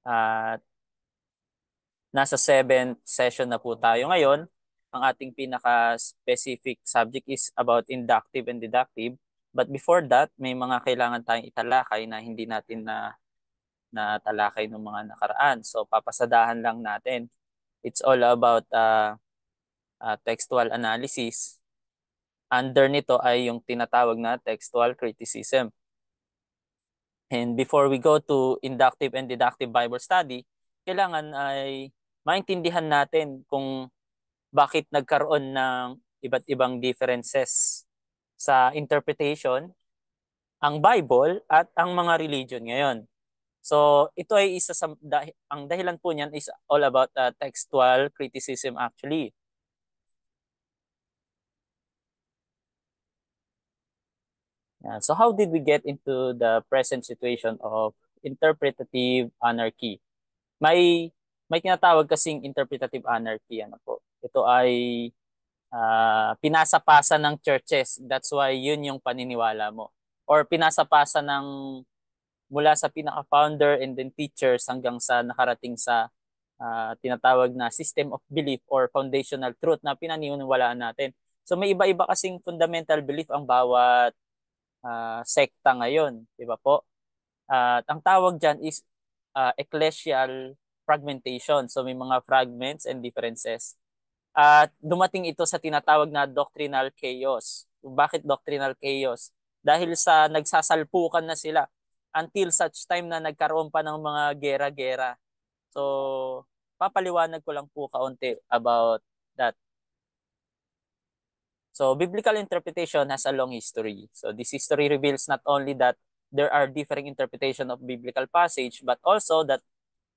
At nasa 7th session na po tayo ngayon. Ang ating pinaka-specific subject is about inductive and deductive. But before that, may mga kailangan tayong italakay na hindi natin na talakay ng mga nakaraan. So papasadahan lang natin. It's all about textual analysis. Under nito ay yung tinatawag na textual criticism. And before we go to inductive and deductive Bible study, kailangan ay maintindihan natin kung bakit nagkaroon ng iba't ibang differences sa interpretation ang Bible at ang mga religion ngayon. So ito ay isa sa ang dahilan po niyan is all about textual criticism actually. So how did we get into the present situation of interpretative anarchy? May may tinatawag kasing interpretative anarchy ano po. Ito ay pinasa-pasa ng churches. That's why yun yung paniniwala mo. Or pinasa-pasa ng mula sa pinaka-founder and then teachers hanggang sa nakarating sa tinatawag na system of belief or foundational truth na pinaniniwalaan natin. So may iba-iba kasing fundamental belief ang bawat sekta ngayon, di ba po? At ang tawag dyan is ecclesial fragmentation. So may mga fragments and differences. At dumating ito sa tinatawag na doctrinal chaos. Bakit doctrinal chaos? Dahil sa nagsasalpukan na sila until such time na nagkaroon pa ng mga gera-gera. So, papaliwanag ko lang po kaunti about that. So, biblical interpretation has a long history. So, this history reveals not only that there are differing interpretation of biblical passage, but also that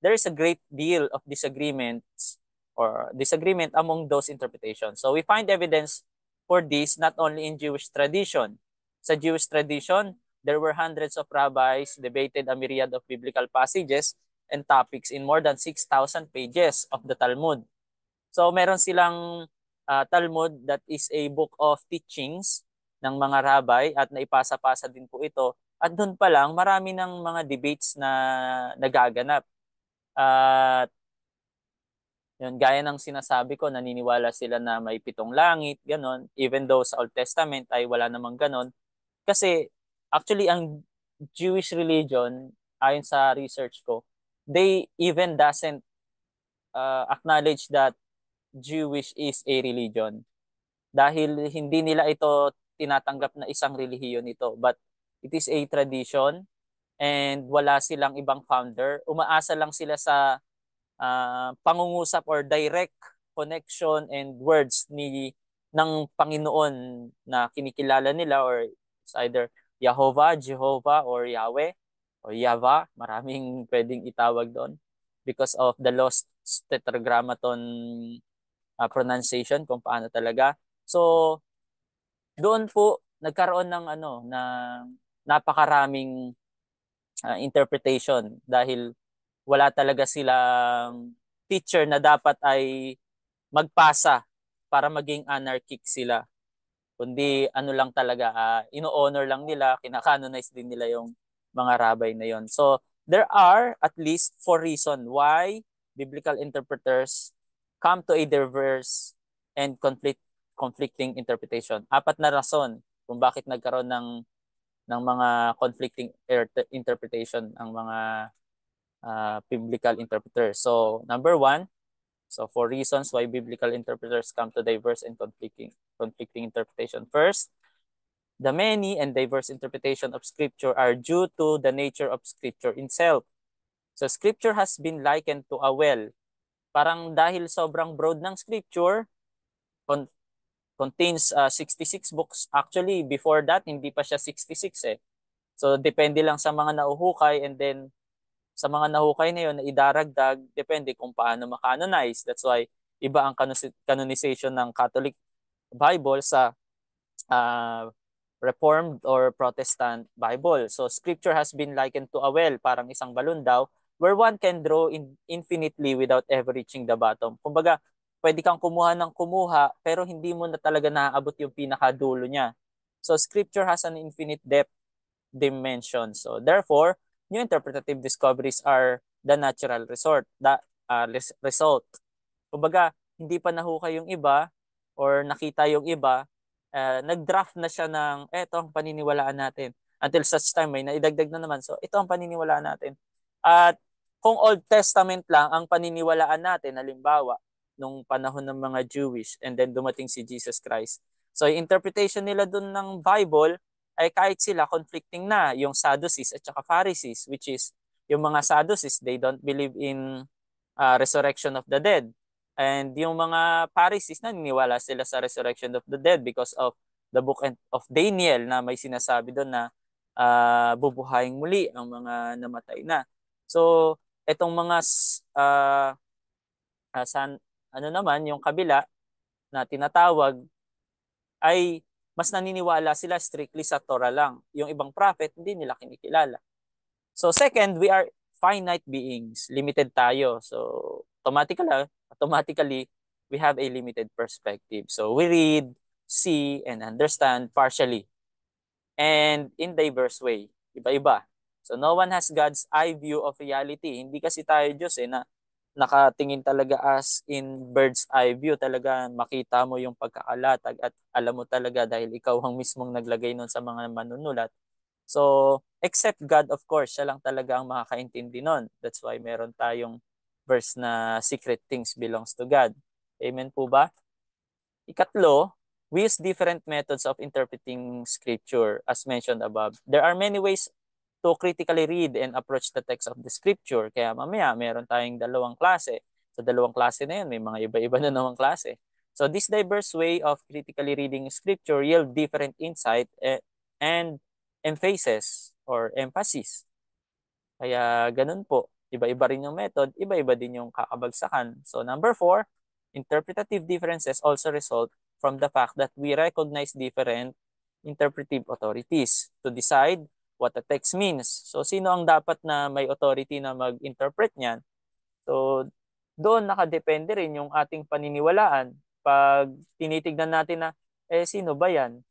there is a great deal of disagreements or disagreement among those interpretations. So we find evidence for this not only in Jewish tradition. Sa Jewish tradition, there were hundreds of rabbis debated a myriad of biblical passages and topics in more than 6,000 pages of the Talmud. So meron silang Talmud that is a book of teachings ng mga rabbi at naipasa-pasa din po ito. At doon pa lang, marami ng mga debates na nagaganap. At yun, gaya ng sinasabi ko, naniniwala sila na may 7 langit, ganon. Even though sa Old Testament ay wala namang ganon. Kasi actually ang Jewish religion, ayon sa research ko, they even doesn't acknowledge that Jewish is a religion. Dahil hindi nila ito tinatanggap na isang relihiyon ito. But it is a tradition and wala silang ibang founder. Umaasa lang sila sa pangungusap or direct connection and words ng Panginoon na kinikilala nila, or it's either Jehovah, or Yahweh o Yahweh, maraming pwedeng itawag doon because of the lost tetragrammaton pronunciation kung paano talaga. So doon po nagkaroon ng napakaraming interpretation dahil wala talaga silang teacher na dapat ay magpasa para maging anarchic sila. Kundi ano lang talaga, ino-honor lang nila, kinakanonize din nila yung mga rabbi na yon. So, there are at least 4 reasons why biblical interpreters come to a diverse and conflicting interpretation. 4 na rason kung bakit nagkaroon ng mga conflicting interpretation ang mga biblical interpreters. So, number 1, so 4 reasons why biblical interpreters come to diverse and conflicting interpretation. First, the many and diverse interpretation of Scripture are due to the nature of Scripture itself. So, Scripture has been likened to a well. Parang dahil sobrang broad ng Scripture, contains 66 books. Actually, before that, hindi pa siya 66 eh. So, depende lang sa mga nauhukay, and then sa mga nahukay na yun na idaragdag, depende kung paano makanonize. That's why iba ang canonization ng Catholic Bible sa Reformed or Protestant Bible. So Scripture has been likened to a well, parang isang balon daw, where one can draw infinitely without ever reaching the bottom. Kumbaga, pwede kang kumuha ng kumuha, pero hindi mo na talaga naaabot yung pinakadulo niya. So Scripture has an infinite depth dimension. So therefore, new interpretative discoveries are the natural result. Kumbaga, hindi pa nahukay yung iba or nakita yung iba, nag-draft na siya ng eto ang paniniwalaan natin. Until such time may naidagdag na naman. So ito ang paniniwalaan natin. At kung Old Testament lang ang paniniwalaan natin, halimbawa, nung panahon ng mga Jewish and then dumating si Jesus Christ. So yung interpretation nila dun ng Bible ay kahit sila conflicting na yung Sadducees at saka Pharisees, which is yung mga Sadducees, they don't believe in resurrection of the dead. And yung mga Pharisees, naniniwala sila sa resurrection of the dead because of the book of Daniel na may sinasabi doon na bubuhayin muli ang mga namatay na. So, itong mga ano naman, yung kabila na tinatawag ay mas naniniwala sila strictly sa Torah lang. Yung ibang prophet, hindi nila kinikilala. So second, we are finite beings. Limited tayo. So automatically, we have a limited perspective. So we read, see, and understand partially and in diverse way. Iba-iba. So no one has God's eye view of reality. Hindi kasi tayo Diyos na nakatingin talaga as in bird's eye view. Talaga makita mo yung pagkakalatag at alam mo talaga dahil ikaw ang mismong naglagay nun sa mga manunulat. So, except God, of course, siya lang talaga ang makakaintindi nun. That's why meron tayong verse na secret things belongs to God. Amen po ba? Ikatlo, we use different methods of interpreting scripture as mentioned above. There are many ways to critically read and approach the text of the scripture. Kaya mamaya, meron tayong dalawang klase. Sa dalawang klase na yun, may mga iba-iba na namang klase. So this diverse way of critically reading scripture yield different insight and emphasis or emphasis. Kaya ganun po. Iba-iba rin yung method, iba-iba din yung kakabagsakan. So number 4, interpretative differences also result from the fact that we recognize different interpretive authorities to decide what the text means. So sino ang dapat na may authority na mag-interpret niyan? So doon nakadepende rin yung ating paniniwalaan. Pag tinitignan natin na, sino ba yan?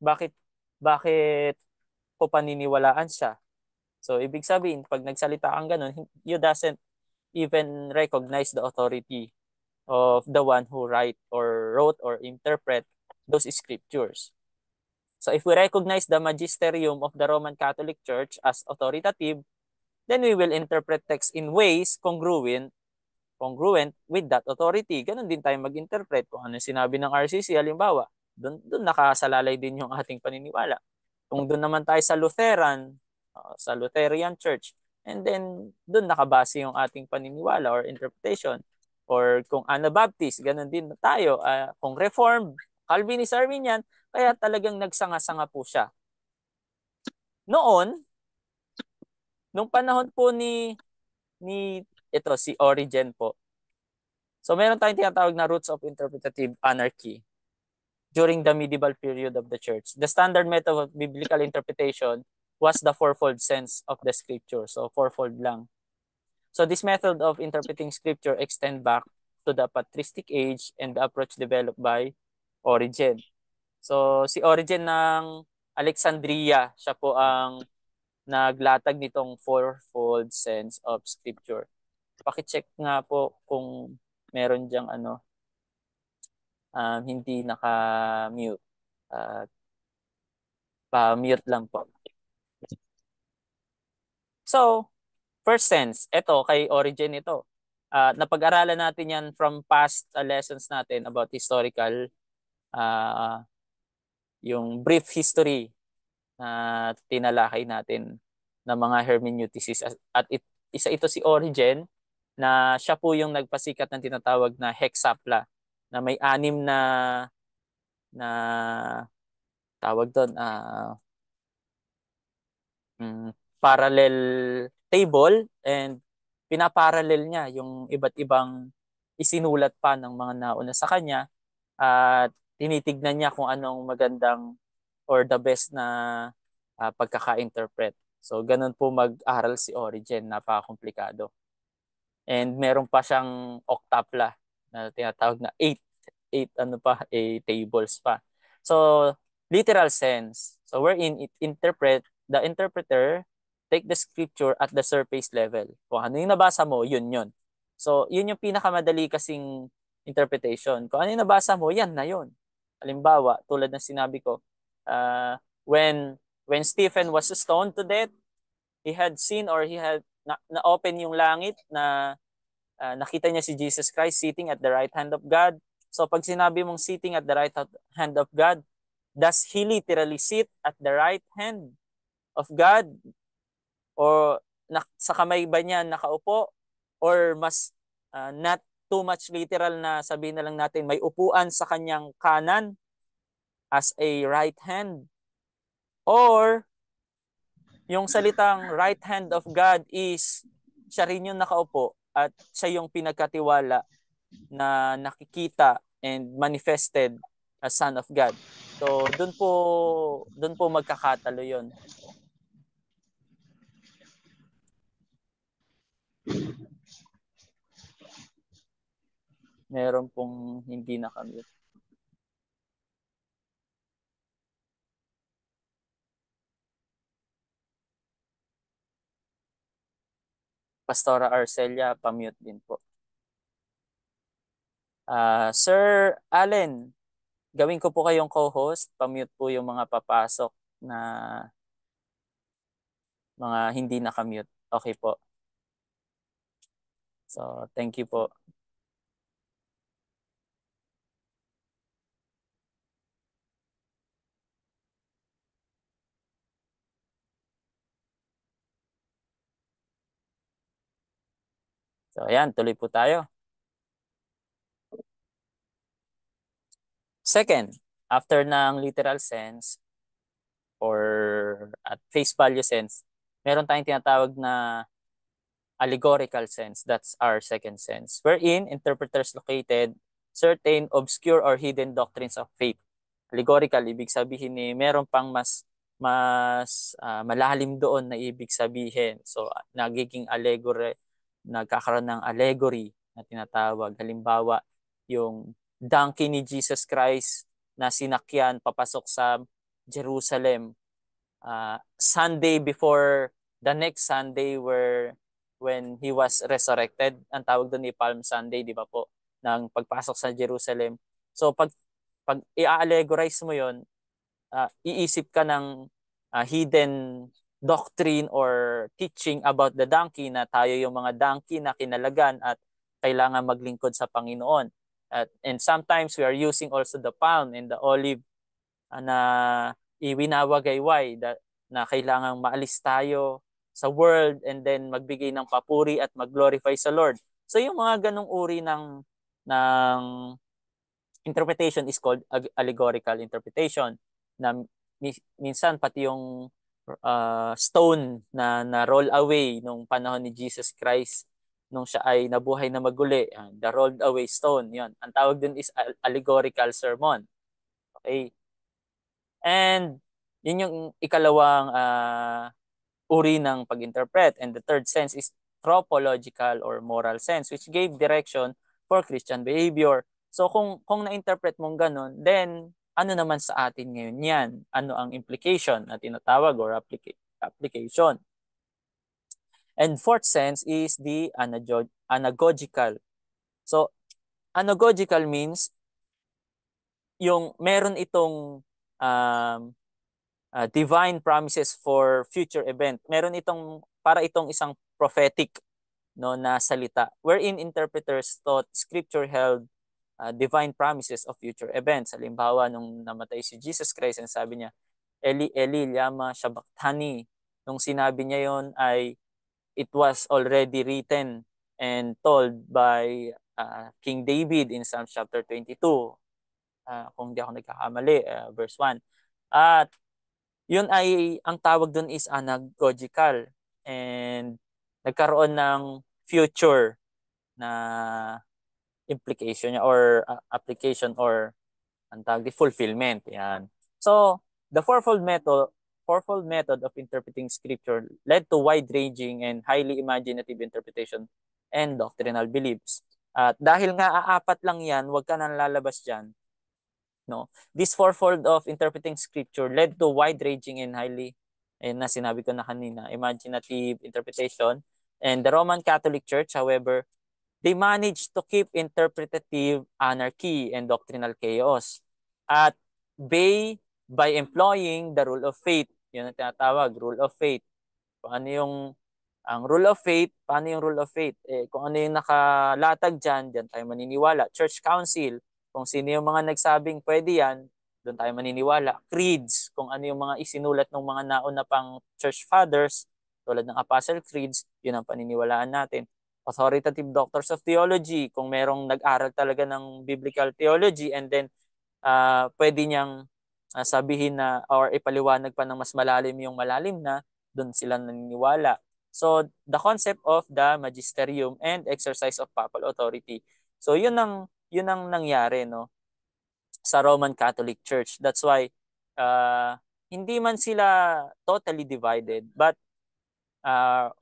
Bakit ko paniniwalaan siya? So, ibig sabihin, pag nagsalita kang ganun, you doesn't even recognize the authority of the one who wrote or interpret those scriptures. So, if we recognize the magisterium of the Roman Catholic Church as authoritative, then we will interpret text in ways congruent with that authority. Ganun din tayo mag-interpret kung ano sinabi ng RCC, halimbawa. Doon nakasalalay din yung ating paniniwala. Kung doon naman tayo sa Lutheran Church, and then doon nakabase yung ating paniniwala or interpretation. Or kung Anabaptist, ganun din tayo. Kung Reformed, Calvinist, Arminian, kaya talagang nagsanga-sanga po siya. Nung panahon po ni si Origen po. So meron tayong tinatawag na roots of interpretative anarchy during the medieval period of the church. The standard method of biblical interpretation was the fourfold sense of the scripture. So fourfold lang. So this method of interpreting scripture extend back to the patristic age and the approach developed by Origen. So si Origen ng Alexandria, siya po ang naglatag nitong fourfold sense of scripture. Paki-check nga po kung meron diyang hindi naka-mute. Pa-mute lang po. So, first sense, ito kay Origen ito. Napag-aralan natin yan from past lessons natin about historical, yung brief history na tinalakay natin ng mga hermeneutics. At isa ito si Origen na siya po yung nagpasikat ng tinatawag na hexapla na may 6 na tawag doon parallel table and pinaparallel niya yung iba't ibang isinulat pa ng mga nauna sa kanya at tinitignan niya kung anong magandang or the best na pagkaka-interpret. So ganun po mag-aral si Origen, napaka-komplikado. And meron pa siyang octapla na tinatawag na 8 tables pa. So literal sense. So wherein the interpreter take the scripture at the surface level. Kung ano yung nabasa mo, yun yun. So, yun yung pinakamadali kasing interpretation. Kung ano yung nabasa mo, yan na yun. Halimbawa, tulad ng sinabi ko, when Stephen was stoned to death, he had seen or he had na-open yung langit na nakita niya si Jesus Christ sitting at the right hand of God. So pag sinabi mong sitting at the right hand of God, does he literally sit at the right hand of God? O sa kamay ba niya nakaupo? Or mas not too much literal na sabihin na lang natin may upuan sa kanyang kanan as a right hand? Or yung salitang right hand of God is siya rin yung nakaupo at siya yung pinagkatiwala na nakikita and manifested as Son of God. So doon po magkakatalo 'yon. Meron pong hindi nakamute. Pastora Arcelia, pa-mute din po. Sir Allen, gawin ko po kayong co-host. Pa-mute po yung mga papasok na mga hindi nakamute. Okay po. So, thank you po. So, ayan, tuloy po tayo. Second, after ng literal sense or at face value sense, meron tayong tinatawag na allegorical sense. That's our second sense, wherein interpreters located certain obscure or hidden doctrines of faith. Allegorical, ibig sabihin meron pang mas malalim doon na ibig sabihin. So, nagiging allegory, nagkakaroon ng allegory na tinatawag. Halimbawa, yung donkey ni Jesus Christ na sinakyan papasok sa Jerusalem Sunday before the next Sunday when he was resurrected. Ang tawag doon ni Palm Sunday, di ba po? Ng pagpasok sa Jerusalem. So pag i-allegorize mo 'yon, iisip ka ng hidden doctrine or teaching about the donkey na tayo yung mga donkey na kinalagan at kailangan maglingkod sa Panginoon. And sometimes we are using also the palm and the olive na iwinawagayway na kailangang maalis tayo sa world and then magbigay ng papuri at mag-glorify sa Lord. So yung mga ganong uri ng interpretation is called allegorical interpretation na minsan pati yung stone na roll away nung panahon ni Jesus Christ nung siya ay nabuhay na maguli, the rolled away stone, yon. Ang tawag din is allegorical sermon. Okay? And yun yung ikalawang uri ng pag-interpret. And the third sense is tropological or moral sense, which gave direction for Christian behavior. So kung na-interpret mong ganun, then ano naman sa atin ngayon yan? Ano ang implication na tinatawag or application? And fourth sense is the anagogical. So anagogical means yung meron itong divine promises for future event. Meron itong para itong isang prophetic na salita wherein interpreters thought scripture held divine promises of future events. Halimbawa nung namatay si Jesus Christ, and sabi niya, Eli Eli lama sabachthani. Nung sinabi niya yon ay it was already written and told by King David in Psalm chapter 22. Kung di ako nagkakamali, verse 1. At yun ay, ang tawag dun is anagogical. And nagkaroon ng future na implication or application or ang tawag di fulfillment. Yan. So, the fourfold method of interpreting scripture led to wide-ranging and highly imaginative interpretation and doctrinal beliefs. At dahil nga aapat lang yan, huwag ka nang lalabas dyan. No? This fourfold of interpreting scripture led to wide-ranging and highly Ayun na, sinabi ko na kanina, imaginative interpretation. And the Roman Catholic Church, however, they managed to keep interpretative anarchy and doctrinal chaos at bay by employing the rule of faith. Yun ang tinatawag, rule of faith. Kung ano yung ang rule of faith, paano yung rule of faith? Kung ano yung nakalatag dyan, dyan tayo maniniwala. Church Council, kung sino yung mga nagsabing pwede yan, doon tayo maniniwala. Creeds, kung ano yung mga isinulat ng mga nauna pang church fathers, tulad ng Apostle Creeds, yun ang paniniwalaan natin. Authoritative doctors of theology, kung merong nag-aral talaga ng biblical theology and then pwede niyang sabihin na or ipaliwanag pa ng mas malalim yung malalim na, doon sila naniniwala. So, the concept of the magisterium and exercise of papal authority. So, yun ang nangyari, no, sa Roman Catholic Church. That's why hindi man sila totally divided, but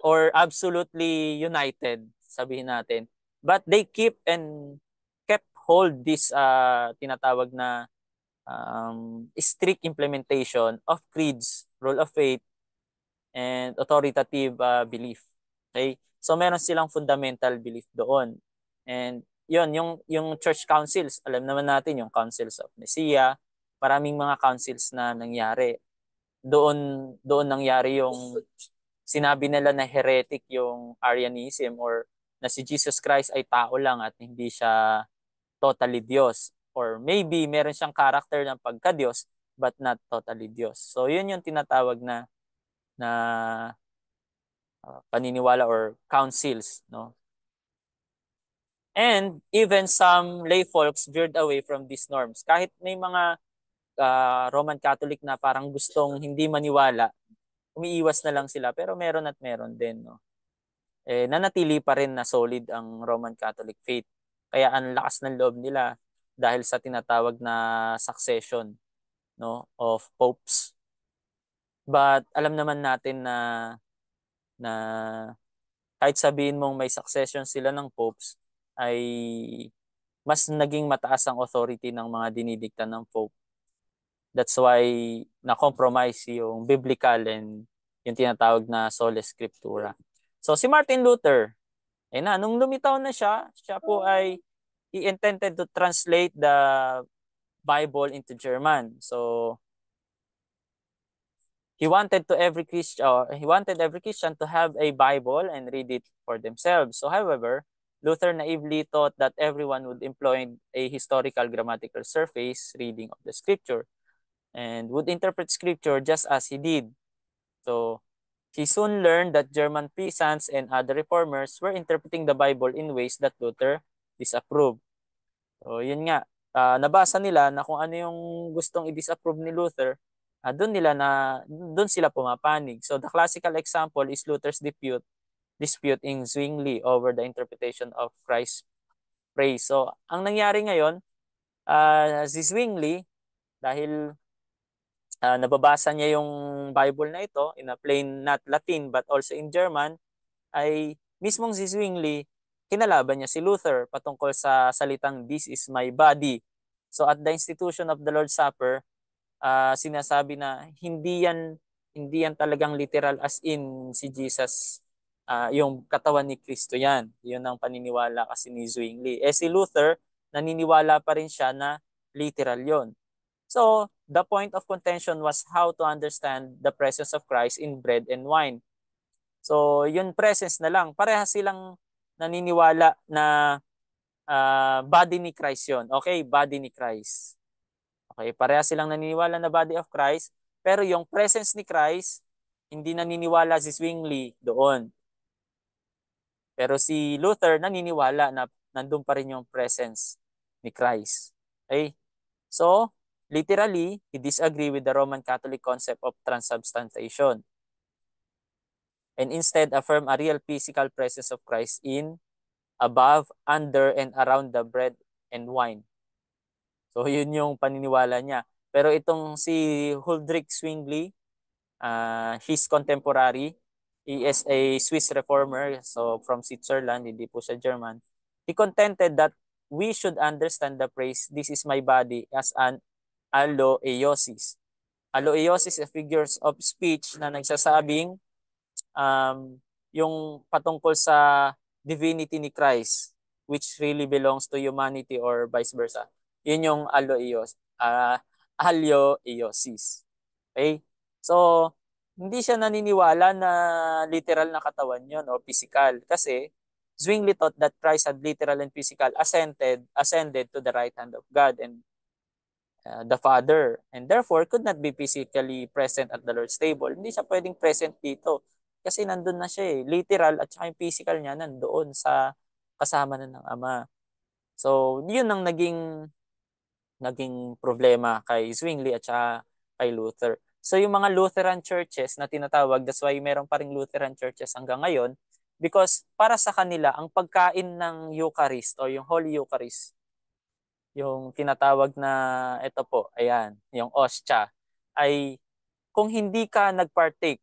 or absolutely united, sabihin natin. But they kept hold this tinatawag na strict implementation of creeds, rule of faith, and authoritative belief. Okay? So meron silang fundamental belief doon. And yun, yung church councils, alam naman natin yung councils of Nicaea, maraming mga councils na nangyari. Doon nangyari yung sinabi nila na heretic yung Arianism or na si Jesus Christ ay tao lang at hindi siya totally Diyos. Or maybe meron siyang character ng pagka-Diyos but not totally Diyos. So yun yung tinatawag na paniniwala or councils, no? And even some lay folks veered away from these norms. Kahit may mga Roman Catholic na parang gustong hindi maniwala, umiiwas na lang sila pero meron at meron din, no? Nanatili pa rin na solid ang Roman Catholic faith. Kaya ang lakas ng loob nila dahil sa tinatawag na succession, no, of popes. But alam naman natin na kahit sabihin mong may succession sila ng popes, ay mas naging mataas ang authority ng mga dinidikta ng pope. That's why na-compromise yung biblical and yung tinatawag na sola scriptura. So si Martin Luther, nung lumitaw na siya po ay he intended to translate the Bible into German. So he wanted every Christian to have a Bible and read it for themselves. So however, Luther naively thought that everyone would employ a historical grammatical surface reading of the scripture and would interpret scripture just as he did. So he soon learned that German peasants and other reformers were interpreting the Bible in ways that Luther disapproved. So yun nga, nabasa nila na kung ano yung gustong i-disapprove ni Luther, doon sila pumapanig. So the classical example is Luther's dispute in Zwingli over the interpretation of Christ's praise. So ang nangyari ngayon, si Zwingli, dahil nababasa niya yung Bible na ito in a plain not Latin but also in German, ay mismong si Zwingli, kinalaban niya si Luther patungkol sa salitang "This is my body." So at the institution of the Lord's Supper, sinasabi na hindi yan talagang literal as in si Jesus, yung katawan ni Kristo yan. Yun ang paniniwala kasi ni Zwingli. Si Luther, naniniwala pa rin siya na literal yon. So, the point of contention was how to understand the presence of Christ in bread and wine. So, yun presence na lang. Parehas silang naniniwala na body ni Christ yun. Okay, body ni Christ. Okay, parehas silang naniniwala na body of Christ, pero yung presence ni Christ, hindi naniniwala si Zwingli doon. Pero si Luther naniniwala na nandun pa rin yung presence ni Christ. Okay? So, literally, he disagree with the Roman Catholic concept of transubstantiation and instead affirm a real physical presence of Christ in, above, under, and around the bread and wine. So yun yung paniniwala niya. Pero itong si Huldrych Zwingli, his contemporary, he is a Swiss reformer, so from Switzerland, hindi po siya German. He contended that we should understand the phrase, "This is my body," as an alloeiosis. Aloeosis is figures of speech na nagsasabing yung patungkol sa divinity ni Christ, which really belongs to humanity or vice versa. Yun yung aloeosis. Okay? So, hindi siya naniniwala na literal na katawan yun o physical. Kasi Zwingli thought that Christ had literal and physical ascended to the right hand of God and the Father, and therefore could not be physically present at the Lord's table. Hindi siya pwedeng present dito kasi nandun na siya eh. Literal at saka yung physical niya nandoon sa kasama na ng Ama. So, yun ang naging problema kay Zwingli at saka kay Luther. So, yung mga Lutheran churches na tinatawag, that's why meron pa ring Lutheran churches hanggang ngayon, because para sa kanila, ang pagkain ng Eucharist o yung Holy Eucharist, yung tinatawag na ito po, ayan, yung ostia, ay kung hindi ka nagpartake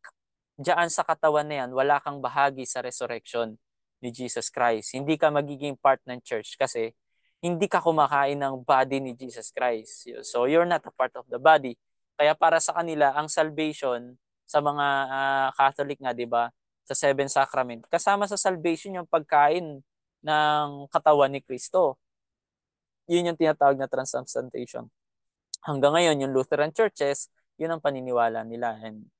diyan sa katawan na yan, wala kang bahagi sa resurrection ni Jesus Christ. Hindi ka magiging part ng church kasi hindi ka kumakain ng body ni Jesus Christ. So you're not a part of the body. Kaya para sa kanila, ang salvation sa mga Catholic nga, di ba, sa seven sacrament, kasama sa salvation yung pagkain ng katawan ni Kristo. Yun yung tinatawag na transubstantiation. Hanggang ngayon, yung Lutheran churches, yun ang paniniwala nila and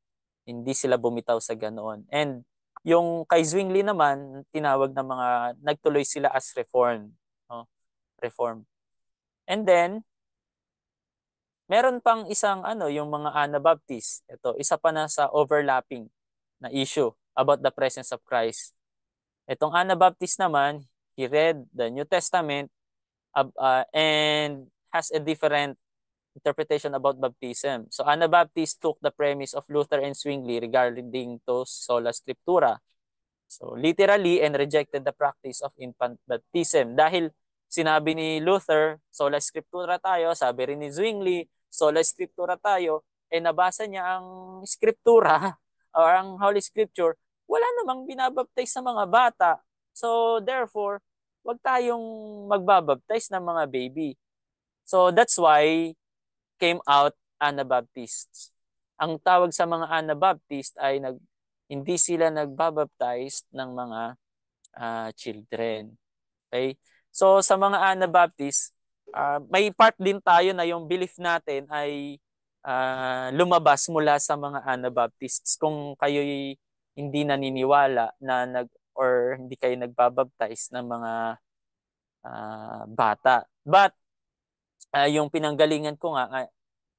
hindi sila bumitaw sa ganoon. And yung kay Zwingli naman, tinawag na mga, nagtuloy sila as reform. No? Reform. And then, meron pang isang yung mga Anabaptist. Ito, isa pa na sa overlapping na issue about the presence of Christ. Itong Anabaptist naman, he read the New Testament and has a different interpretation about baptism. So Anabaptists took the premise of Luther and Zwingli regarding to sola scriptura. So literally and rejected the practice of infant baptism. Dahil sinabi ni Luther, sola scriptura tayo, sabi rin ni Zwingli, sola scriptura tayo, nabasa niya ang scriptura or ang Holy Scripture, wala namang binabaptize sa mga bata. So therefore, wag tayong magbabaptize ng mga baby. So that's why came out Anabaptists. Ang tawag sa mga Anabaptist ay hindi sila nagbabaptize ng mga children. Okay? So sa mga Anabaptist, may part din tayo na yung belief natin ay lumabas mula sa mga Anabaptists. Kung kayo'y hindi naniniwala na or hindi kayo nagbabaptize ng mga bata. But yung pinanggalingan ko nga,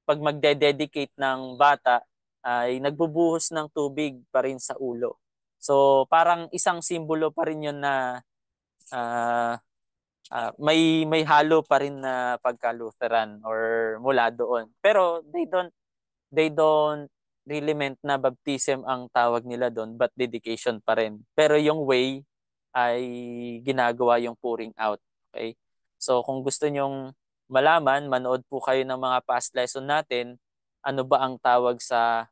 pag magde-dedicate ng bata, ay nagbubuhos ng tubig pa rin sa ulo. So parang isang simbolo pa rin yun na may halo pa rin na pagka-Lutheran or mula doon. Pero they don't really meant na baptism ang tawag nila doon, but dedication pa rin. Pero yung way ay ginagawa yung pouring out. Okay? So kung gusto nyong malaman, manood po kayo ng mga past lesson natin, ano ba ang tawag sa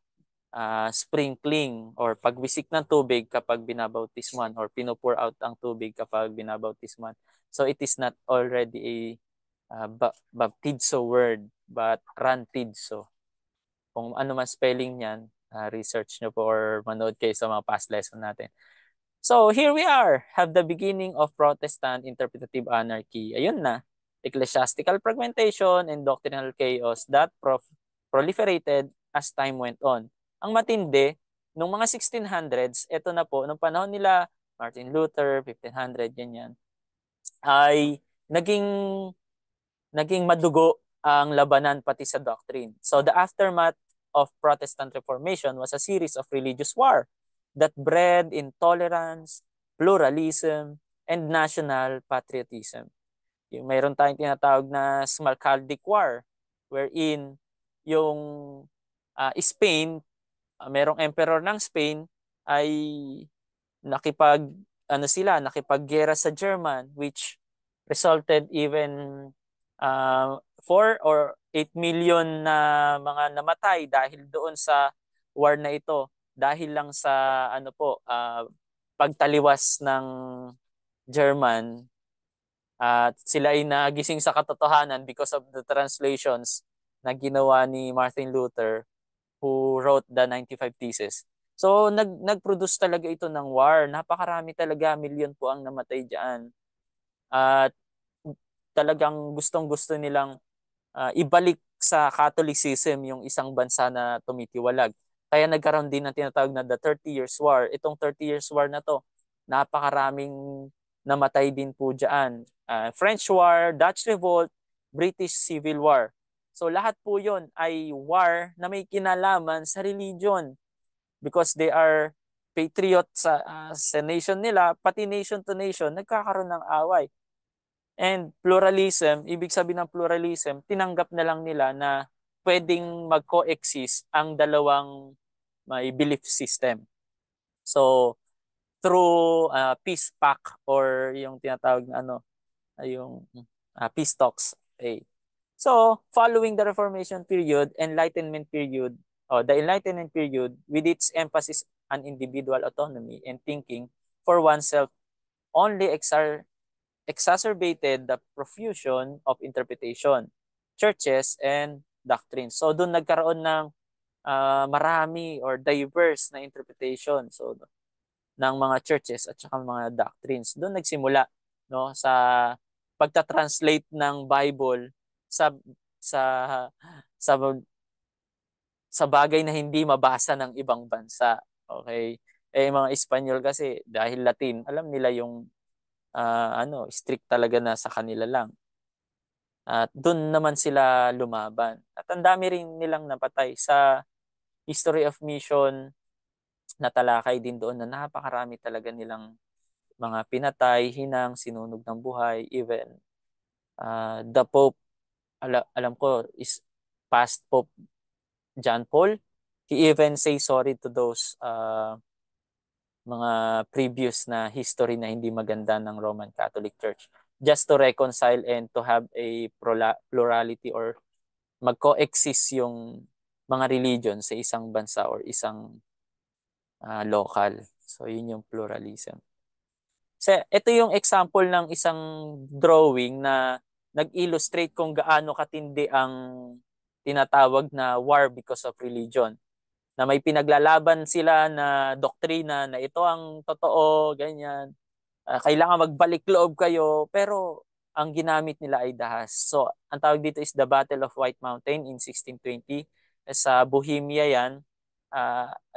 sprinkling or pagwisik ng tubig kapag binabautisman or pinupour out ang tubig kapag binabautisman. So it is not already a baptizo word, but rantidzo. Kung ano man spelling niyan, research nyo po or manood kayo sa mga past lesson natin. So here we are, have the beginning of Protestant interpretative anarchy. Ayun na, ecclesiastical fragmentation and doctrinal chaos that proliferated as time went on. Ang matindi, nung mga 1600s, eto na po, nung panahon nila Martin Luther, 1500, ganyan, ay naging madugo ang labanan pati sa doctrine. So the aftermath of Protestant Reformation was a series of religious war that bred intolerance, pluralism, and national patriotism. Yung mayroon tayong tinatawag na Smalcaldic War wherein yung Spain, merong emperor ng Spain ay nakipaggera sa German, which resulted even 4 or 8 million na mga namatay dahil doon sa war na ito, dahil lang sa pagtaliwas ng German at sila ay nagising sa katotohanan because of the translations na ginawa ni Martin Luther. who wrote the 95 Theses. So nag-produce talaga ito ng war. Napakarami talaga, milyon po ang namatay diyan. At talagang gustong-gusto nilang ibalik sa Catholicism yung isang bansa na tumitiwalag. Kaya nagkaroon din ng tinatawag na the 30 Years War. Itong 30 Years War na to, napakaraming namatay din po dyan. French War, Dutch Revolt, British Civil War. So lahat po yon ay war na may kinalaman sa religion because they are patriots sa nation nila, pati nation to nation, nagkakaroon ng away. And pluralism, ibig sabihin ng pluralism, tinanggap na lang nila na pwedeng mag-coexist ang dalawang may belief system. So, through peace pact or yung tinatawag na yung peace talks. Okay. So, following the Reformation period, Enlightenment period, the Enlightenment period with its emphasis on individual autonomy and thinking for oneself only exacerbated the profusion of interpretation, churches, and doctrines. So doon nagkaroon ng marami or diverse na interpretation ng mga churches at saka mga doctrines. Doon nagsimula sa pagta-translate ng Bible sa sa sa sa bagay na hindi mabasa ng ibang bansa. Okay? Mga Espanyol kasi dahil Latin, alam nila yung strict talaga na sa kanila lang. At doon naman sila lumaban. At ang dami rin nilang napatay sa History of Mission, natalakay din doon na napakarami talaga nilang mga pinatay, hinang, sinunog ng buhay, even the Pope, alam ko, is past Pope John Paul. He even say sorry to those mga previous na history na hindi maganda ng Roman Catholic Church just to reconcile and to have a plurality or mag-coexist yung mga religion sa isang bansa or isang local. So yun yung pluralism. So ito yung example ng isang drawing na nag-illustrate kung gaano katindi ang tinatawag na war because of religion. Na may pinaglalaban sila na doktrina na ito ang totoo, ganyan. Kailangan magbalik loob kayo, pero ang ginamit nila ay dahas. So, ang tawag dito is the Battle of White Mountain in 1620. Sa Bohemia yan.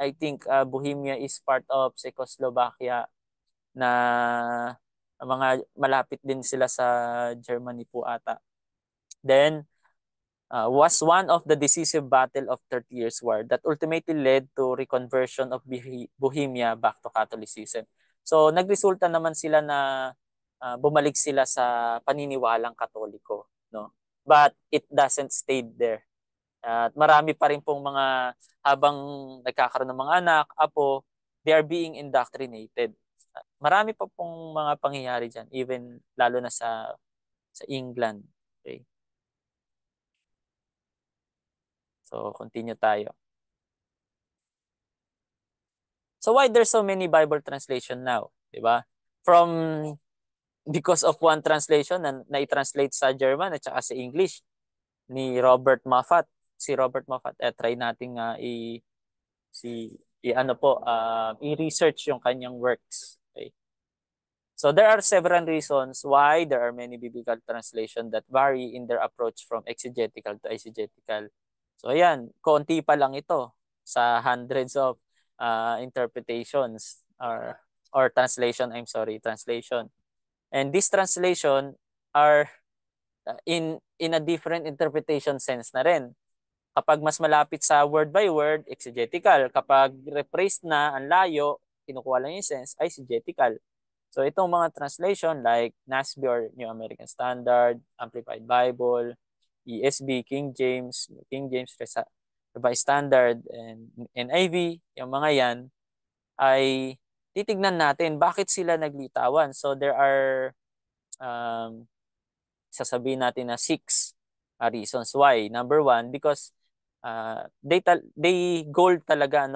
I think Bohemia is part of Czechoslovakia na mga malapit din sila sa Germany po ata. Then, was one of the decisive battle of 30 Years' War that ultimately led to reconversion of Bohemia back to Catholicism. So nagresulta naman sila na bumalik sila sa paniniwalang Katoliko, no? But it doesn't stay there. At marami pa rin pong mga habang nagkakaroon ng mga anak, apo, they are being indoctrinated. Marami pa pong mga pangyayari diyan, even lalo na sa England. Okay? So, continue tayo. So, why there's so many Bible translation now? Diba? Because of one translation na i-translate sa German at saka sa English ni Robert Moffat. Si Robert Moffat, try nating i-research yung kanyang works. Okay? So, there are several reasons why there are many biblical translation that vary in their approach from exegetical to eisegetical. So ayan, konti pa lang ito sa hundreds of interpretations or translation, translation. And this translation are in a different interpretation sense na rin. Kapag mas malapit sa word by word, exegetical. Kapag rephrased na ang layo, kinukuha lang yung sense, eisegetical. So itong mga translation like NASB or New American Standard, Amplified Bible, ESV, King James Revised Standard, and NIV, yung mga yan, ay titignan natin bakit sila naglitawan. So there are, sasabihin natin na 6 reasons why. Number 1, because naging goal talaga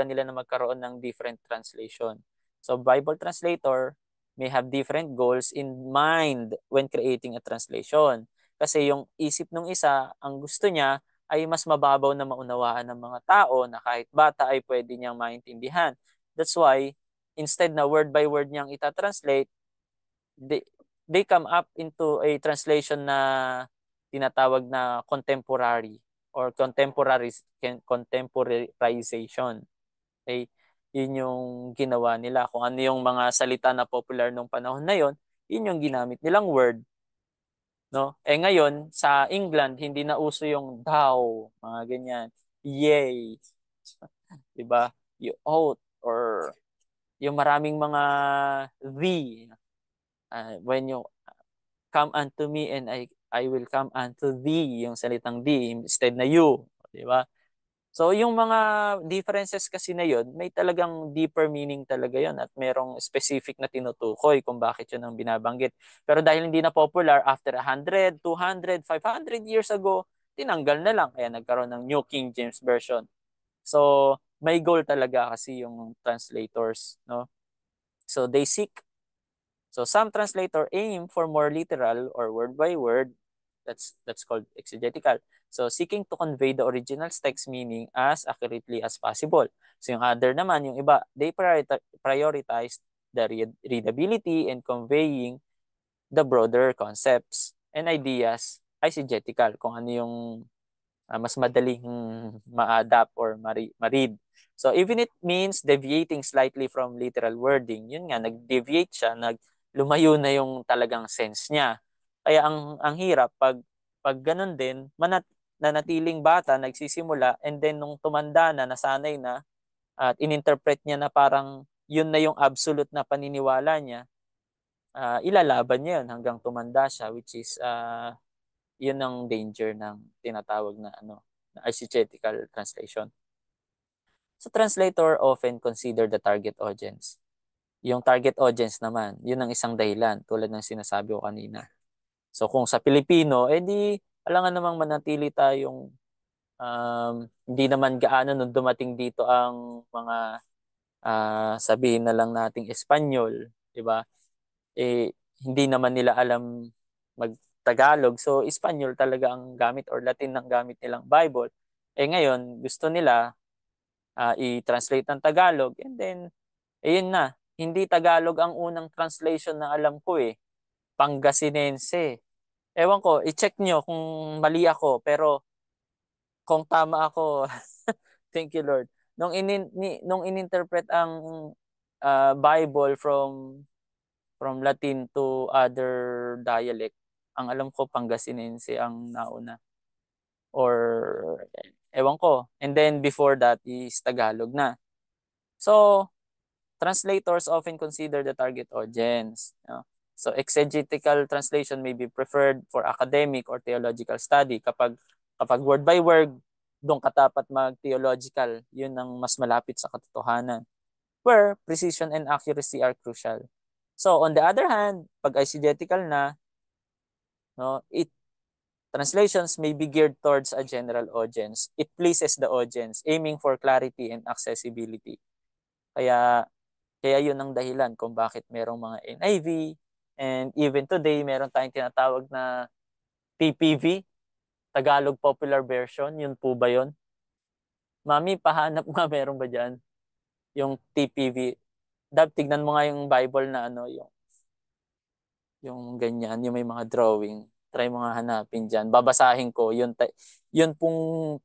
nila na magkaroon ng different translation. So Bible translator may have different goals in mind when creating a translation. Kasi yung isip ng isa, ang gusto niya ay mas mababaw na maunawaan ng mga tao na kahit bata ay pwede niyang maintindihan. That's why, instead na word by word niyang itatranslate, they come up into a translation na tinatawag na contemporary or contemporarization. Okay? Yun yung ginawa nila. Kung ano yung mga salita na popular nung panahon na yon, yun yung ginamit nilang word. No? Ngayon, sa England, hindi na uso yung thou, mga ganyan. Yay. Diba? You ought or yung maraming mga thee. When you come unto me and I will come unto thee, yung salitang thee instead na you, di ba? So yung mga differences kasi na yun, may talagang deeper meaning talaga yun at merong specific na tinutukoy kung bakit yun ang binabanggit. Pero dahil hindi na popular, after 100, 200, 500 years ago, tinanggal na lang. Kaya nagkaroon ng New King James Version. So may goal talaga kasi yung translators, no? So they seek. So some translator aim for more literal or word by word. That's called exegetical. So seeking to convey the original text meaning as accurately as possible. So yung other naman, yung iba, they prioritize the readability and conveying the broader concepts and ideas eisegetical, kung ano yung mas madaling ma-adapt or ma-read. So even it means deviating slightly from literal wording, yun nga, nag-deviate siya, lumayo na yung talagang sense niya. Kaya ang hirap pag ganun din, nanatiling bata, nagsisimula, and then nung tumanda na, nasanay na, at ininterpret niya na parang yun na yung absolute na paniniwala niya, ilalaban niya yun hanggang tumanda siya, which is yun ang danger ng tinatawag na na eisegetical translation. So translator often consider the target audience. Yung target audience naman, yun ang isang dahilan tulad ng sinasabi ko kanina. So kung sa Pilipino, edi alangan namang manatili tayong hindi naman gaano nung dumating dito ang mga sabihin na lang nating Espanyol, di ba? Hindi naman nila alam mag-Tagalog. So, Espanyol talaga ang gamit or Latin ang gamit nilang Bible. Ngayon, gusto nila i-translate ng Tagalog and then, ayun na. Hindi Tagalog ang unang translation na alam ko eh. Pangasinense. Ewan ko, i-check nyo kung mali ako. Pero kung tama ako, thank you Lord. Nung ininterpret ang Bible from Latin to other dialect, ang alam ko Pangasinense ang nauna. Or ewan ko. And then before that is Tagalog na. So, translators often consider the target audience. So, exegetical translation may be preferred for academic or theological study. Kapag word by word, doon katapat mag-theological. Yun ang mas malapit sa katotohanan. Where precision and accuracy are crucial. So, on the other hand, pag eisegetical na, translations may be geared towards a general audience. It pleases the audience, aiming for clarity and accessibility. Kaya yun ang dahilan kung bakit merong mga NIV, and even today, meron tayong tinatawag na TPV, Tagalog Popular Version. Yun po ba yun? Mami, pahanap nga meron ba dyan? Yung TPV. Tignan mo nga yung Bible na yung ganyan, yung may mga drawing. Try mo nga hanapin dyan. Babasahin ko. Yun pong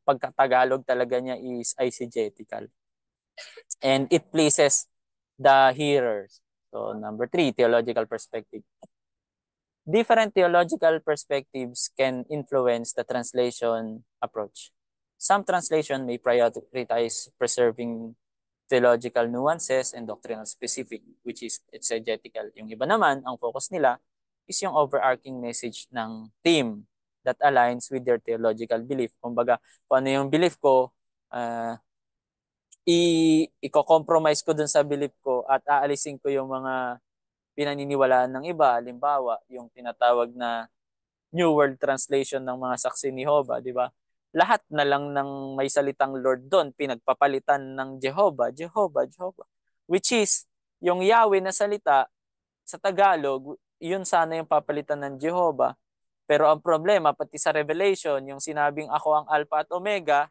pagkatagalog talaga niya is eisegetical. And it pleases the hearers. So, number 3, theological perspective. Different theological perspectives can influence the translation approach. Some translation may prioritize preserving theological nuances and doctrinal specific, which is exegetical. Yung iba naman, ang focus nila is yung overarching message ng theme that aligns with their theological belief. Kumbaga, kung ano yung belief ko, i-compromise ko dun sa belief ko at aalisin ko yung mga pinaniniwalaan ng iba. Halimbawa, yung tinatawag na New World Translation ng mga saksi ni Jehovah, di ba? Lahat na lang ng may salitang Lord doon, pinagpapalitan ng Jehovah, Jehovah, Jehovah. Which is, yung Yahweh na salita sa Tagalog, yun sana yung papalitan ng Jehovah. Pero ang problema, pati sa Revelation, yung sinabing ako ang Alpha at Omega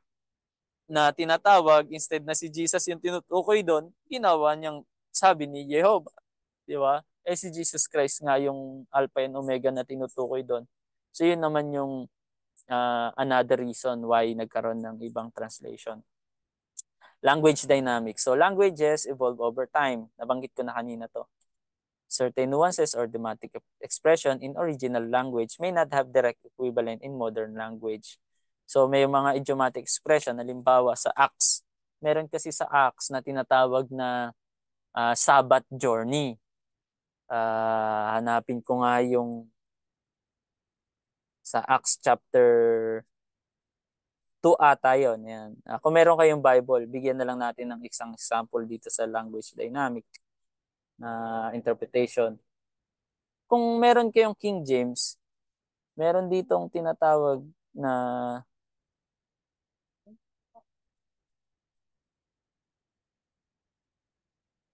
na tinatawag, instead na si Jesus yung tinutukoy doon, ginawa niyang sabi ni Jehovah. Di ba? Eh si Jesus Christ nga yung Alpha and Omega na tinutukoy doon. So yun naman yung another reason why nagkaroon ng ibang translation. Language dynamics. So languages evolve over time. Nabanggit ko na kanina to. Certain nuances or thematic expression in original language may not have direct equivalent in modern language. So may mga idiomatic expression, halimbawa sa Acts. Meron kasi sa Acts na tinatawag na Sabbath journey. Hanapin ko nga yung sa Acts chapter 2 ata yun. Yan. Kung meron kayong Bible, bigyan na lang natin ng isang example dito sa language dynamic na interpretation. Kung meron kayong King James, meron ditong tinatawag na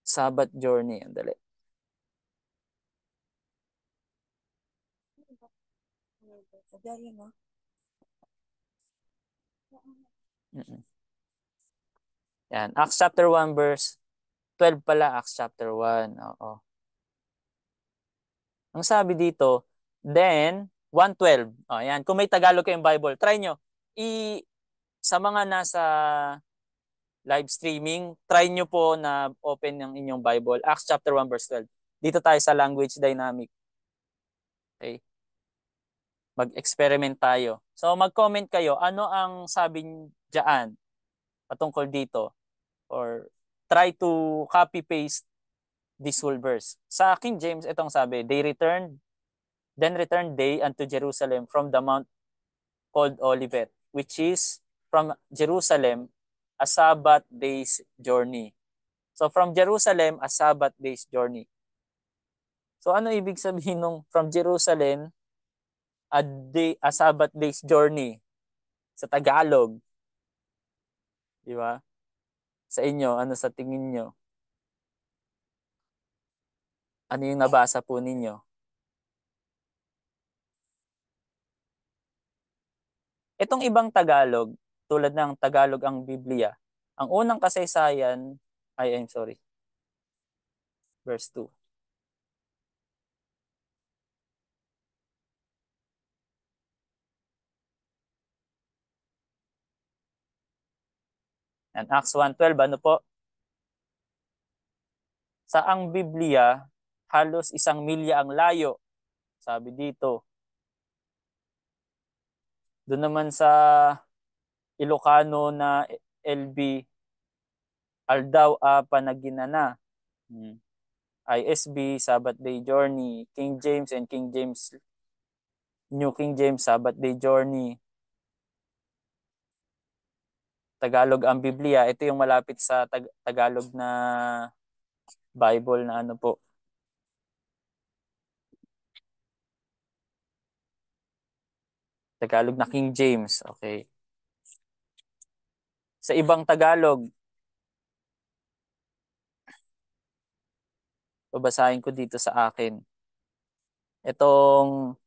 Sabbath journey. Andali. Yan. Acts chapter 1 verse 12 pala. Acts chapter 1. Oo. Ang sabi dito, then 1:12. Oh, yan. Kung may Tagalog kayong Bible, try nyo. Sa mga nasa live streaming, try nyo po na open ng inyong Bible. Acts chapter 1 verse 12. Dito tayo sa language dynamic. Okay. Mag-experiment tayo. So mag-comment kayo, ano ang sabi diyan patungkol dito? Or try to copy-paste this whole verse. Sa King James, itong sabi, then returned they unto Jerusalem from the mount called Olivet, which is from Jerusalem, a Sabbath day's journey. So from Jerusalem, a Sabbath day's journey. So ano ibig sabihin nung from Jerusalem, a Sabbath day's journey sa Tagalog? Di ba? Sa inyo, ano sa tingin nyo? Ano yung nabasa po ninyo? Itong ibang Tagalog, tulad ng Tagalog ang Biblia, ang unang kasaysayan, I'm sorry, verse 2. And Acts 1:12, ano po? Sa ang Biblia, halos 1 milya ang layo. Sabi dito. Doon naman sa Ilocano na LB, aldaw a panaginana. ISB, Sabbath Day Journey, King James and King James, New King James, Sabbath Day Journey. Tagalog ang Biblia. Ito yung malapit sa Tagalog na Bible na ano po. Tagalog na King James. Okay. Sa ibang Tagalog, babasahin ko dito sa akin. Itong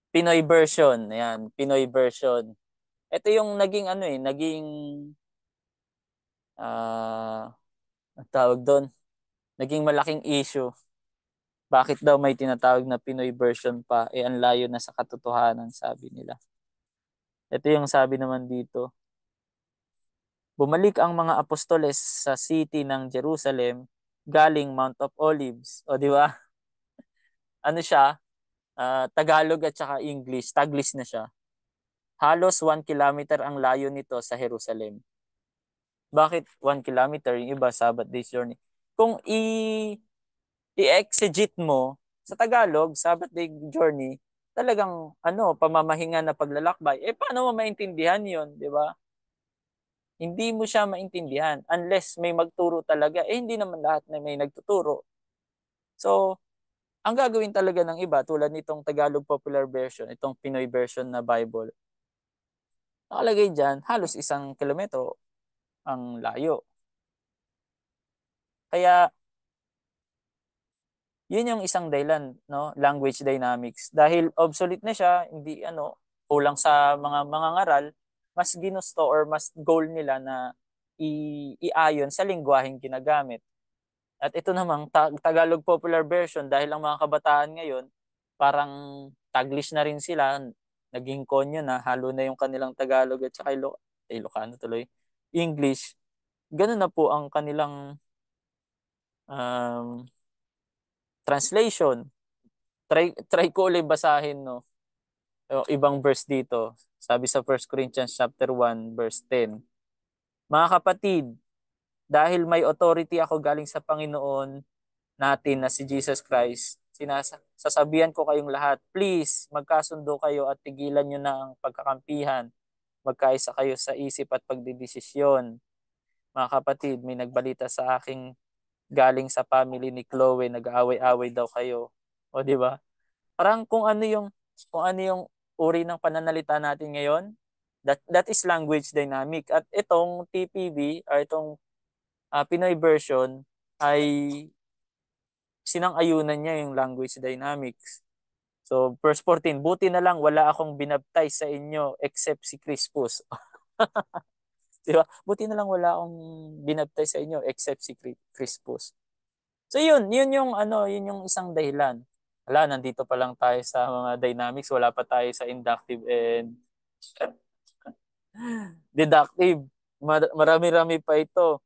Pinoy version. Ayan, Pinoy version. Ito yung naging ano naging ang tawag doon, naging malaking issue. Bakit daw may tinatawag na Pinoy version pa? Ang layo na sa katotohanan, sabi nila. Ito yung sabi naman dito. Bumalik ang mga apostoles sa city ng Jerusalem galing Mount of Olives. O di ba? Ano siya? Tagalog at saka English. Taglish na siya. Halos 1 kilometer ang layo nito sa Jerusalem. Bakit 1 kilometer? Yung iba, Sabbath day's journey. Kung i-exegete mo sa Tagalog, Sabbath day journey, talagang pamamahinga na paglalakbay. Paano mo maintindihan 'yon, 'di ba? Hindi mo siya maintindihan unless may magturo talaga. Hindi naman lahat na may nagtuturo. So, ang gagawin talaga ng iba tulad nitong Tagalog Popular Version, itong Pinoy version na Bible, nakalagay diyan halos 1 kilometro ang layo. Kaya Yun yung isang dahilan, no? Language dynamics. Dahil obsolete na siya, hindi kulang sa mga mangangaral, mas ginusto or mas goal nila na iayon sa lingwaheng ginagamit. At ito namang Tagalog Popular Version dahil ang mga kabataan ngayon parang Taglish na rin sila, naging konyo na, halo na yung kanilang Tagalog at saka Ilocano tuloy, English. Ganun na po ang kanilang um, translation. Try ko ulit basahin, no, yung ibang verse dito. Sabi sa 1 Corinthians chapter 1 verse 10. Mga kapatid, dahil may authority ako galing sa Panginoon natin na si Jesus Christ, sasabihan ko kayong lahat, please, magkasundo kayo at tigilan nyo na ang pagkakampihan. Magkaisa kayo sa isip at pagdidesisyon. Mga kapatid, may nagbalita sa aking galing sa family ni Chloe, nag-aaway-away daw kayo. O di ba? Parang kung ano yung uri ng pananalita natin ngayon, that is language dynamic. At itong TPV or itong Pinoy version ay sinang-ayunan niya yung language dynamics. So, verse 14, buti na lang wala akong binaptize sa inyo except si Crispus. Di ba? Buti na lang wala akong binaptize sa inyo except si Crispus. So yun yung isang dahilan. Wala, nandito pa lang tayo sa mga dynamics, wala pa tayo sa inductive and deductive. Marami-rami pa ito.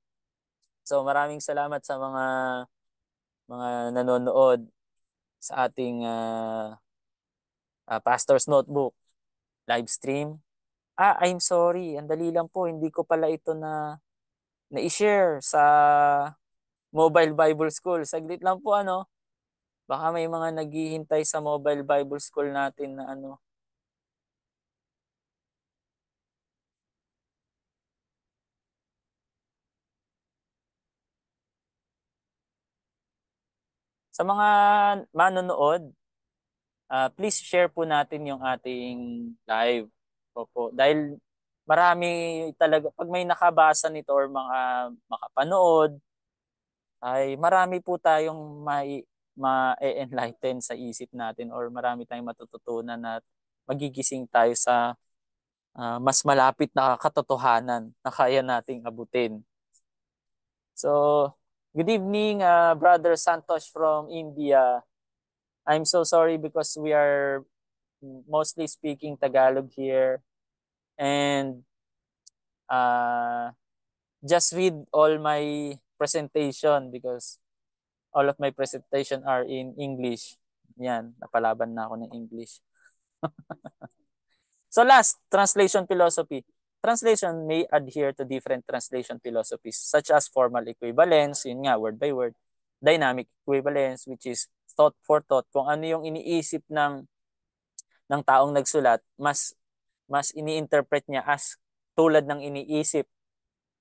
So maraming salamat sa mga nanonood sa ating Pastor's Notebook live stream. I'm sorry, ang dali lang po, hindi ko pala ito na-share sa Mobile Bible School. Saglit lang po baka may mga naghihintay sa Mobile Bible School natin na Sa mga manonood, please share po natin yung ating live. Opo. Dahil marami talaga, pag may nakabasa nito or mga makapanood, ay marami po tayong ma-enlighten sa isip natin or marami tayong matututunan at magigising tayo sa mas malapit na katotohanan na kaya nating abutin. So, good evening, Brother Santosh from India. I'm so sorry because we are mostly speaking Tagalog here. And just read all my presentation because all of my presentation are in English. Yan, napalaban na ako ng English. So last, translation philosophy. Translation may adhere to different translation philosophies such as formal equivalence, yun nga, word by word, dynamic equivalence, which is thought for thought, kung ano yung iniisip ng taong nagsulat, mas ini-interpret niya as tulad ng iniisip,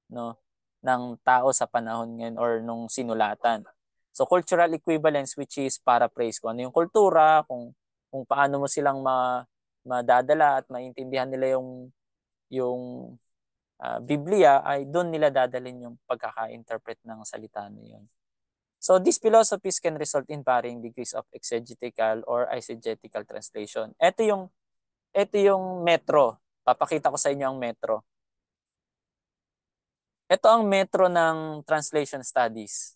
no, ng tao sa panahon ngayon or nung sinulatan. So cultural equivalence, which is paraphrase, kung ano yung kultura, kung paano mo silang madadala at maintindihan nila yung Biblia, ay doon nila dadalhin yung pagkaka-interpret ng salita na yun. So these philosophies can result in varying degrees of exegetical or eisegetical translation. Ito yung metro. Papakita ko sa inyo ang metro. Ito ang metro ng translation studies.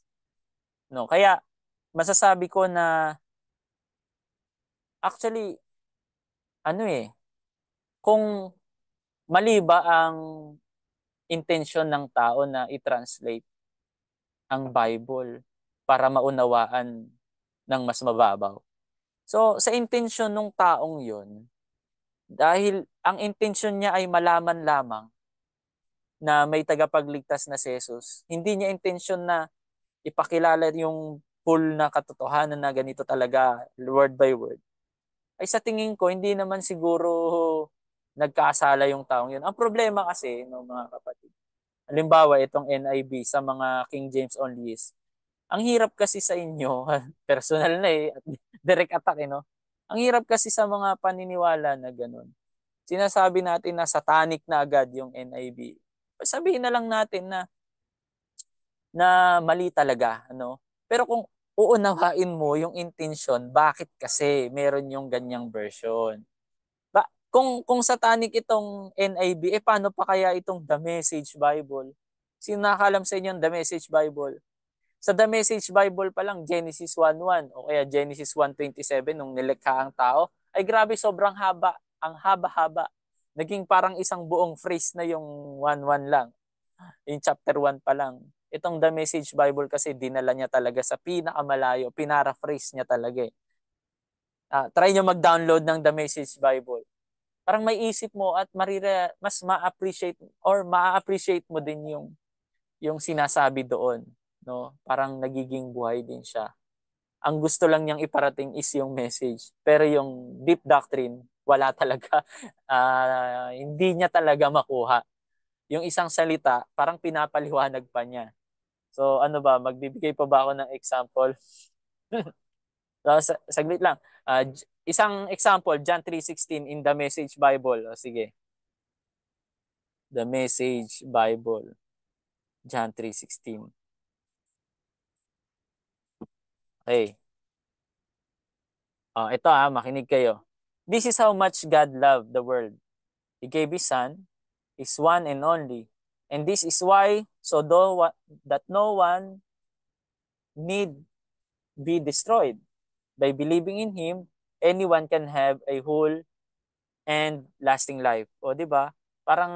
No, kaya masasabi ko na actually kung mali ba ang intensyon ng tao na i-translate ang Bible para maunawaan ng mas mababaw. So sa intensyon ng taong 'yon, dahil ang intensyon niya ay malaman lamang na may tagapagligtas na si Jesus, hindi niya intensyon na ipakilala yung full na katotohanan na ganito talaga, word by word, ay sa tingin ko, hindi naman siguro nagkasala yung taong yun. Ang problema kasi, no, mga kapatid, halimbawa itong NIV sa mga King James onlys, ang hirap kasi sa inyo, personal na direct attack no? Ang hirap kasi sa mga paniniwala na ganun. Sinasabi natin na satanic na agad yung NIV. Sabihin na lang natin na mali talaga, ano? Pero uunawain mo yung intention, bakit kasi meron yung ganyang version. Kung satanic itong NIV, paano pa kaya itong The Message Bible? Sino nakakalam sa inyo The Message Bible? Sa The Message Bible pa lang, Genesis 1:1 o kaya Genesis 1:27 nung nilikha ang tao, ay grabe sobrang haba, ang haba-haba. Naging parang isang buong phrase na yung 1:1 lang. Yung chapter 1 pa lang. Itong The Message Bible kasi dinala niya talaga sa pinakamalayo, pinaraphrase niya talaga eh. Try nyo mag-download ng The Message Bible. Parang may isip mo at mas ma-appreciate or ma-appreciate mo din yung sinasabi doon, no? Parang nagiging buhay din siya. Ang gusto lang niyang iparating is yung message. Pero yung deep doctrine, wala talaga. Hindi niya talaga makuha. Yung isang salita, parang pinapaliwanag pa niya. So ano ba, magbibigay pa ba ako ng example? So, saglit lang. Isang example, John 3:16 in the Message Bible. O, sige. The Message Bible, John 3:16. Okay. Ito makinig kayo. This is how much God loved the world. He gave His Son, His one and only. And this is why, that no one need be destroyed. By believing in Him, anyone can have a whole and lasting life. O, di ba? Parang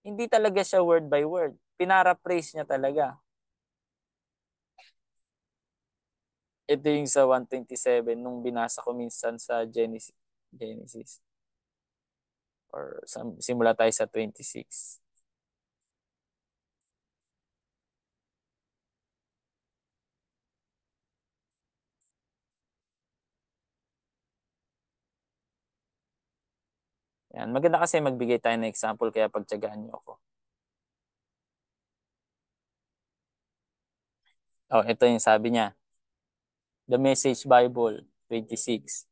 hindi talaga siya word by word. Pinara-praise niya talaga. Ito yung sa 127 nung binasa ko minsan sa Genesis. Or simula tayo sa 26. Yan. Maganda kasi magbigay tayo ng example kaya pagtyagaan niyo ako. Ito yung sabi niya. The Message Bible 26.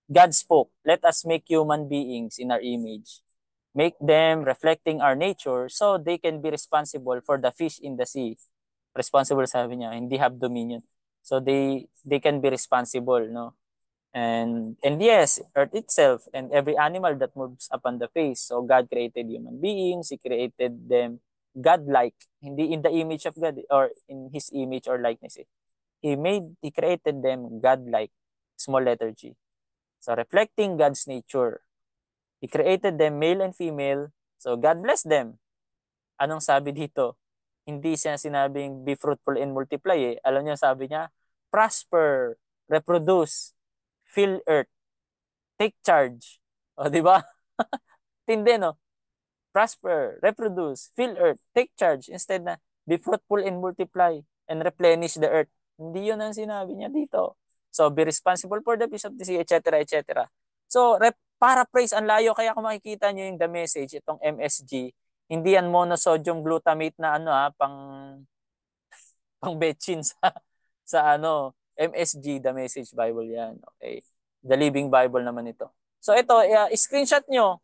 God spoke, let us make human beings in our image. Make them reflecting our nature so they can be responsible for the fish in the sea. Responsible sabi niya, hindi have dominion. So they can be responsible, no? And yes, earth itself and every animal that moves upon the face. So God created human beings, He created them God-like, hindi in the image of God or in His image or likeness. He created them God-like, small letter G. So reflecting God's nature. He created them male and female. So God bless them. Anong sabi dito? Hindi siya sinabing be fruitful and multiply eh. Alam niyo sabi niya, prosper, reproduce, fill earth, take charge. O, di ba? Tindi, no? Prosper, reproduce, fill earth, take charge. Instead na, be fruitful and multiply and replenish the earth. Hindi yun ang sinabi niya dito. So, be responsible for the peace of the sea, etc., etc. So, paraphrase, ang layo. Kaya kung makikita niyo yung the message, itong MSG, hindi yan monosodium glutamate na pang betchin sa MSG, the Message Bible yan. Okay. The Living Bible naman ito. So ito, screenshot nyo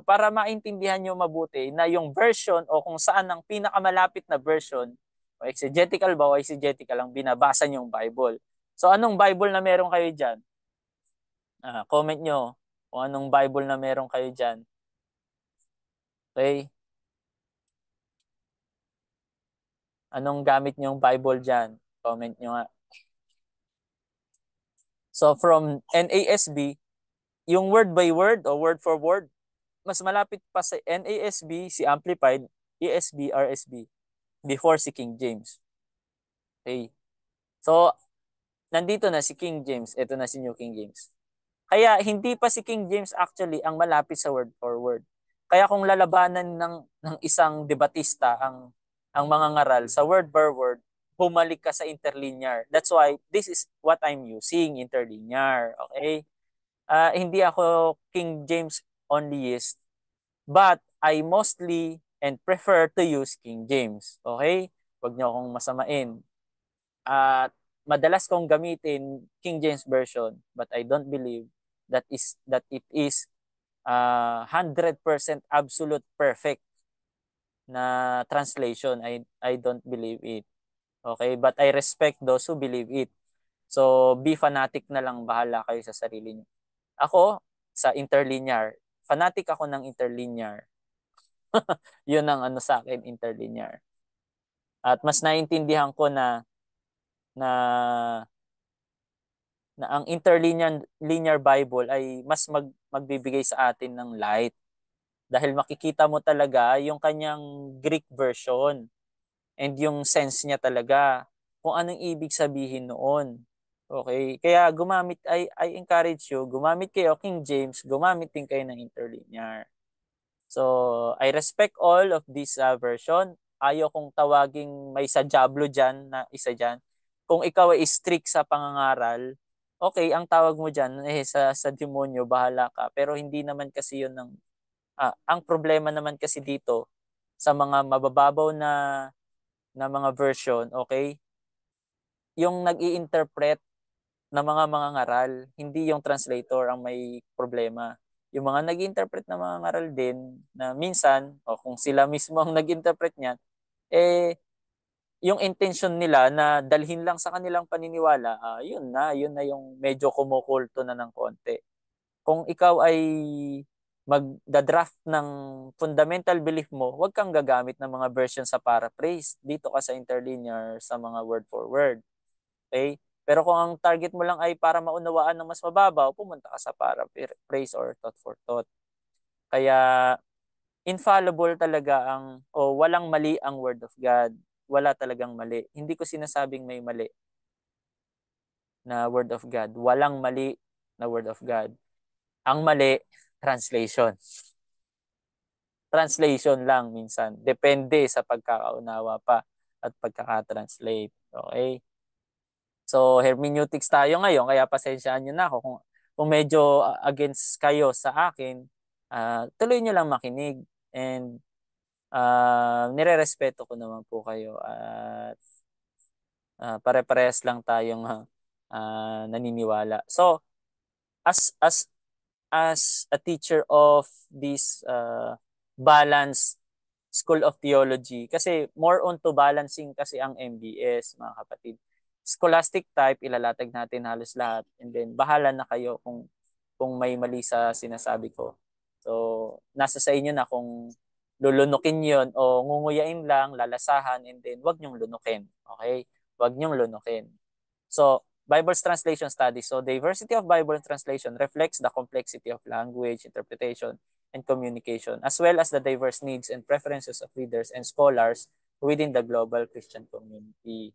para maintindihan nyo mabuti na yung version o kung saan ang pinakamalapit na version o exegetical ba o exegetical ang binabasa nyong Bible. So anong Bible na meron kayo dyan? Comment nyo kung anong Bible na meron kayo dyan. Okay? Anong gamit nyong Bible dyan? Comment nyo nga. So from NASB, yung word by word o word for word, mas malapit pa sa NASB, si Amplified, ESB, RSB, before si King James. Okay. So, nandito na si King James. Ito na si New King James. Kaya hindi pa si King James actually ang malapit sa word for word. Kaya kung lalabanan ng isang debatista ang mga ngaral sa word per word, bumalik ka sa interlinear. That's why this is what I'm using, interlinear. Okay? Hindi ako King James onlyist, but I mostly and prefer to use King James. Okay? Huwag niyo akong masamain. At madalas kong gamitin King James Version, but I don't believe that it is 100% absolute perfect. na translation. I don't believe it. Okay? But I respect those who believe it. So, be fanatic na lang, bahala kayo sa sarili niyo. Ako, sa interlinear, fanatic ako ng interlinear. Yun ang ano sa akin, interlinear. At mas naintindihan ko na na ang interlinear linear Bible ay mas magbibigay sa atin ng light dahil makikita mo talaga yung kanyang Greek version and yung sense niya talaga kung anong ibig sabihin noon. Okay? Kaya gumamit I encourage you, gumamit kayo King James, gumamit din kayo ng interlinear. So, I respect all of this version. Ayaw kong tawaging may sadyablo dyan na isa dyan. Kung ikaw ay strict sa pangangaral, okay, ang tawag mo dyan, sa demonyo, bahala ka. Pero hindi naman kasi yun ang problema naman kasi dito, sa mga mabababaw na mga version, okay, yung nag-i-interpret na mga ngaral, hindi yung translator ang may problema. Yung mga nag-interpret na mga ngaral din na minsan o kung sila mismo ang nag-interpret niyan, yung intention nila na dalhin lang sa kanilang paniniwala, yun na yung medyo kumukulto na ng konti. Kung ikaw ay magda-draft ng fundamental belief mo, huwag kang gagamit ng mga version sa paraphrase. Dito ka sa interlinear sa mga word for word. Okay? Pero kung ang target mo lang ay para maunawaan ng mas mababaw, pumunta ka sa paraphrase or thought for thought. Kaya infallible talaga walang mali ang Word of God. Wala talagang mali. Hindi ko sinasabing may mali na Word of God. Walang mali na Word of God. Ang mali, translation. Translation lang minsan. Depende sa pagkakaunawa pa at pagkakatranslate. Okay? So, hermeneutics tayo ngayon, kaya pasensyaan nyo na ako kung medyo against kayo sa akin, tuloy nyo lang makinig and nire-respeto ko naman po kayo at pare-parehas lang tayong naniniwala. So, as as a teacher of this balanced School of Theology, kasi more on to balancing kasi ang MBS, mga kapatid. Scholastic type, ilalatag natin halos lahat. And then, bahala na kayo kung may mali sa sinasabi ko. So, nasa sa inyo na kung lulunukin yon o ngunguyain lang, lalasahan, and then wag nyong lunukin. Okay? Wag nyong lunukin. So, Bible's translation study. So, diversity of Bible translation reflects the complexity of language, interpretation, and communication, as well as the diverse needs and preferences of readers and scholars within the global Christian community.